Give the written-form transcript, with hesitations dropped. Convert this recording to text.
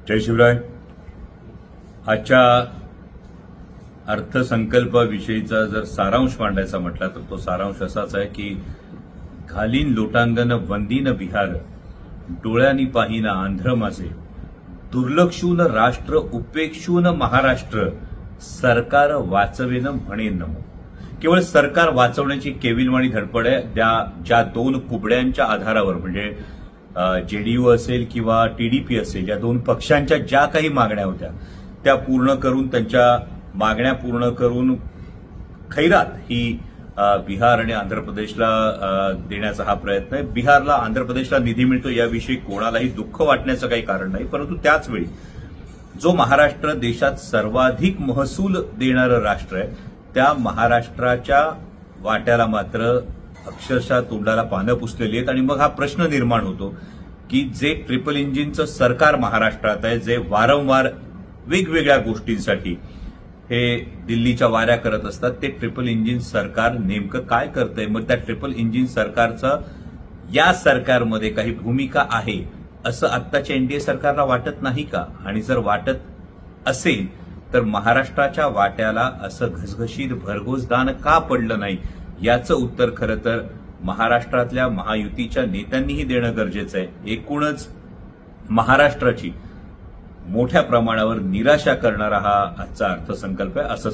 जय शिवराय। आजच्या अर्थसंकल्पाविषयीचा जर सारांश मांडायचा म्हटला तर तो सारांश असाच आहे की घालीन लोटांगण वंदीन बिहार, डोळ्यांनी पाहिना आंध्र माझे, दुर्लक्षून राष्ट्र उपेक्षून महाराष्ट्र, सरकार वाचवेन म्हणेन नमो। केवळ सरकार वाचवण्याची केविलवाणी धडपड आहे ज्या दोन कुबड्यांच्या आधारावर म्हणजे जेडीयू असेल किंवा टीडीपी असेल, या दोन पक्षांच्या ज्या काही मागण्या होत्या त्या पूर्ण करून, त्यांच्या मागण्या पूर्ण करून खैरात ही बिहार आणि आंध्र प्रदेशला देण्याचा हा प्रयत्न आहे। बिहारला आंध्र प्रदेशला निधी मिळतो याविषयी कोणालाही दुःख वाटण्याचं काही कारण नाही, परंतु त्याच वेळी जो महाराष्ट्र देशात सर्वाधिक महसूल देणारं राष्ट्र आहे त्या महाराष्ट्राच्या वाट्याला मात्र अक्षरशः तोंडाला पानं पुसलेली आहेत। आणि मग हा प्रश्न निर्माण होतो की जे ट्रिपल इंजिनचं सरकार महाराष्ट्रात आहे, जे वारंवार वेगवेगळ्या गोष्टींसाठी हे दिल्लीच्या वाऱ्या करत असतात, ते ट्रिपल इंजिन सरकार नेमकं काय करतंय? मग त्या ट्रिपल इंजिन सरकारचं या सरकारमध्ये काही भूमिका आहे असं आत्ताच्या एनडीए सरकारला वाटत नाही का? आणि जर वाटत असेल तर महाराष्ट्राच्या वाट्याला असं घसघशीत भरघोस दान का पडलं नाही याचं उत्तर खरं तर महाराष्ट्रातल्या महायुतीच्या नेत्यांनीही देणं गरजेचं आहे। एकूणच महाराष्ट्राची मोठ्या प्रमाणावर निराशा करणारा हा आजचा अर्थसंकल्प आहे असं